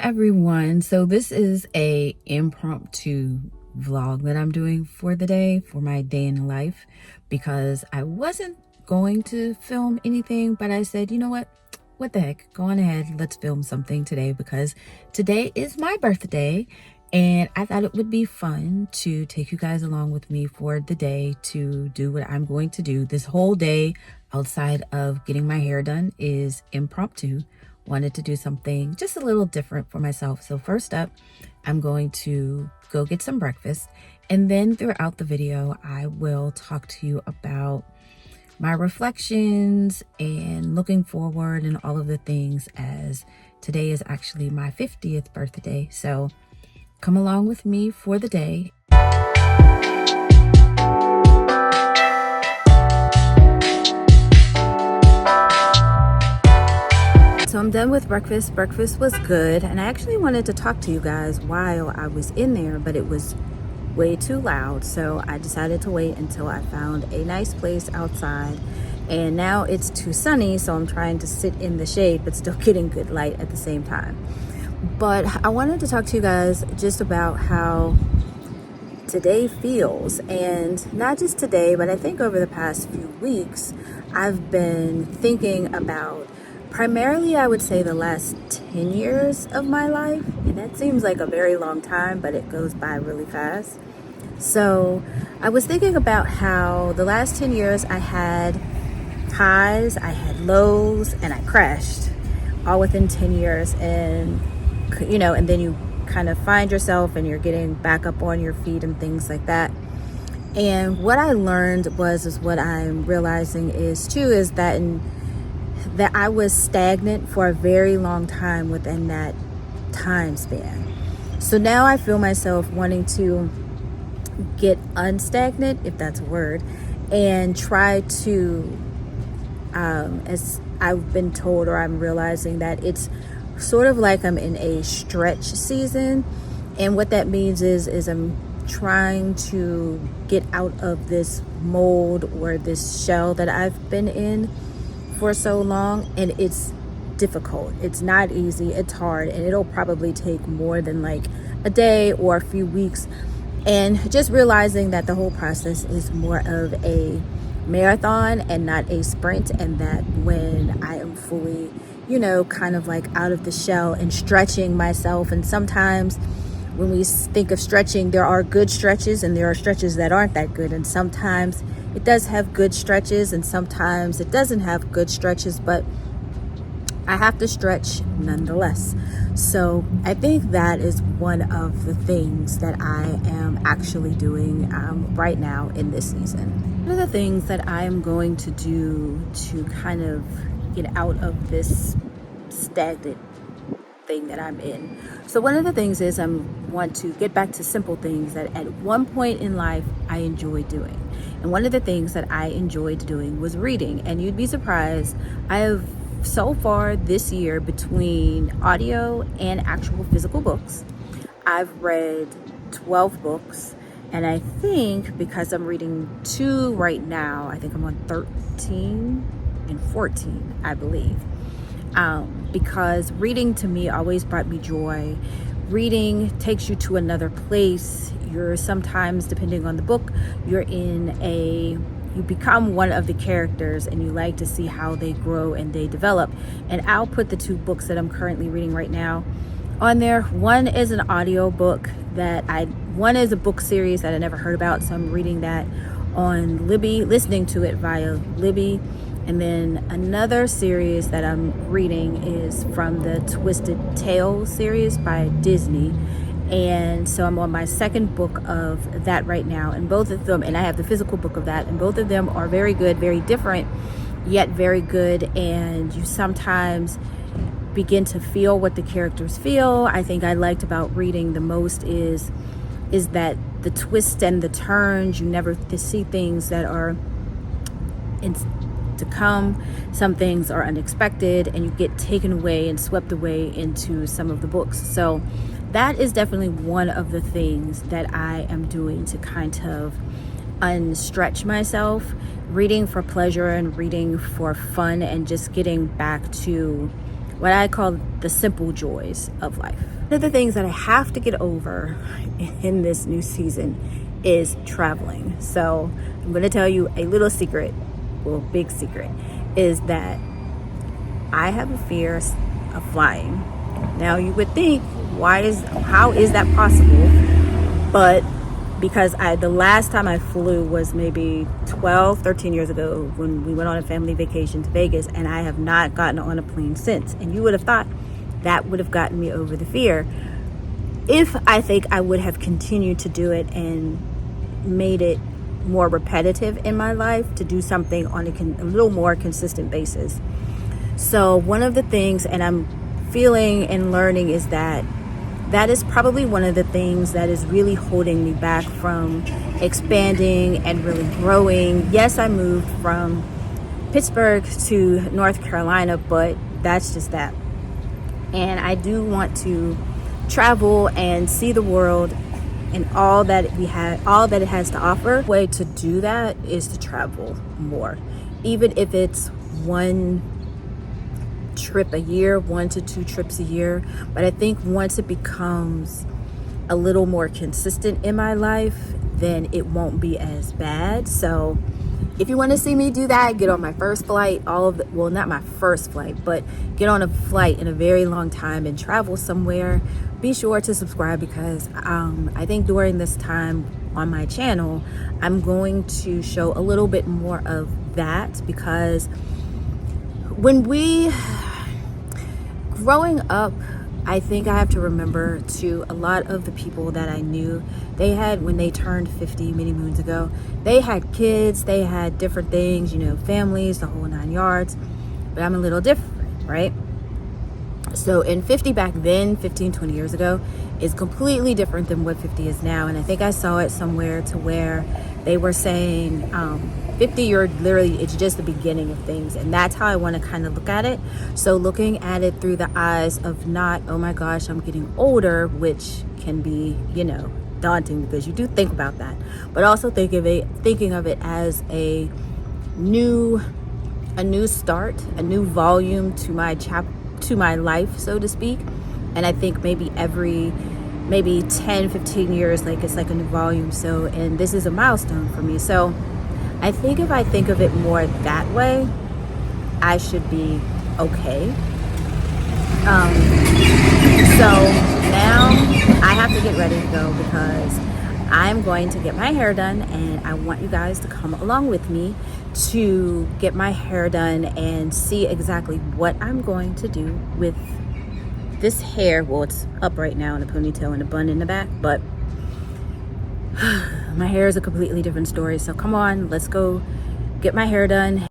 everyone. So this is a impromptu vlog that I'm doing for the day, for my day in the life, because I wasn't going to film anything, but I said, you know what the heck, go on ahead, let's film something today, because today is my birthday and I thought it would be fun to take you guys along with me for the day to do what I'm going to do. This whole day outside of getting my hair done is impromptu. Wanted to do something just a little different for myself. So first up, I'm going to go get some breakfast, and then throughout the video I will talk to you about my reflections and looking forward and all of the things, as today is actually my 50th birthday. So come along with me for the day. So I'm done with breakfast. Breakfast was good, and I actually wanted to talk to you guys while I was in there, but it was way too loud, so I decided to wait until I found a nice place outside. And now it's too sunny, so I'm trying to sit in the shade but still getting good light at the same time. But I wanted to talk to you guys just about how today feels, and not just today, but I think over the past few weeks I've been thinking about primarily, I would say, the last 10 years of my life. And that seems like a very long time, but it goes by really fast. So I was thinking about how the last 10 years I had highs, I had lows, and I crashed all within 10 years. And, you know, and then you kind of find yourself and you're getting back up on your feet and things like that. And what I learned is what I'm realizing is that I was stagnant for a very long time within that time span. So now I feel myself wanting to get unstagnant, if that's a word, and try to, as I've been told, or I'm realizing that it's sort of like I'm in a stretch season. And what that means is I'm trying to get out of this mold or this shell that I've been in for so long, and it's difficult. It's not easy, it's hard, and it'll probably take more than like a day or a few weeks. And just realizing that the whole process is more of a marathon and not a sprint, and that when I am fully, you know, kind of like out of the shell and stretching myself, and sometimes when we think of stretching, there are good stretches and there are stretches that aren't that good, and sometimes it does have good stretches and sometimes it doesn't have good stretches, but I have to stretch nonetheless. So I think that is one of the things that I am actually doing right now in this season. One of the things that I am going to do to kind of get out of this stagnant thing that I'm in. So one of the things is I want to get back to simple things that at one point in life I enjoyed doing. And one of the things that I enjoyed doing was reading. And you'd be surprised, I have so far this year, between audio and actual physical books, I've read 12 books. And I think because I'm reading 2 right now, I think I'm on 13 and 14, I believe. Because reading to me always brought me joy. Reading takes you to another place. You're sometimes, depending on the book, you become one of the characters, and you like to see how they grow and they develop. And I'll put the 2 books that I'm currently reading right now on there. One is an audio book one is a book series that I never heard about, so I'm reading that on Libby, listening to it via Libby. And then another series that I'm reading is from the Twisted Tales series by Disney. And so I'm on my 2nd book of that right now. And both of them, and I have the physical book of that, and both of them are very good, very different, yet very good. And you sometimes begin to feel what the characters feel. I think I liked about reading the most is that the twists and the turns, you never see things that are to come. Some things are unexpected, and you get taken away and swept away into some of the books. So that is definitely one of the things that I am doing to kind of unstretch myself, reading for pleasure and reading for fun, and just getting back to what I call the simple joys of life. One of the things that I have to get over in this new season is traveling. So I'm going to tell you a little secret, well, big secret, is that I have a fear of flying. Now you would think, how is that possible? But because the last time I flew was maybe 13 years ago when we went on a family vacation to Vegas, and I have not gotten on a plane since. And you would have thought that would have gotten me over the fear if I think I would have continued to do it and made it more repetitive in my life, to do something on a little more consistent basis. So one of the things, and I'm feeling and learning, is that is probably one of the things that is really holding me back from expanding and really growing. Yes, I moved from Pittsburgh to North Carolina, but that's just that. And I do want to travel and see the world and all that it has to offer. The way to do that is to travel more, even if it's one trip a year, 1 to 2 trips a year. But I think once it becomes a little more consistent in my life, then it won't be as bad. So if you want to see me do that, get on my first flight, well, not my first flight, but get on a flight in a very long time and travel somewhere. Be sure to subscribe, because I think during this time on my channel, I'm going to show a little bit more of that, because growing up, I think I have to remember to a lot of the people that I knew, when they turned 50 many moons ago, they had kids, they had different things, families, the whole 9 yards. But I'm a little different, right? So in 50 back then, 15, 20 years ago, is completely different than what 50 is now. And I think I saw it somewhere to where they were saying 50, it's just the beginning of things. And that's how I want to kind of look at it. So looking at it through the eyes of not, oh my gosh, I'm getting older, which can be, daunting, because you do think about that, but also thinking of it as a new start, a new volume to my life, so to speak. And I think maybe every 10, 15 years, it's like a new volume. So, and this is a milestone for me. So I think if I think of it more that way, I should be okay. So now I have to get ready to go, because I'm going to get my hair done, and I want you guys to come along with me to get my hair done and see exactly what I'm going to do with this hair. Well, it's up right now in a ponytail and a bun in the back, but my hair is a completely different story. So come on, let's go get my hair done.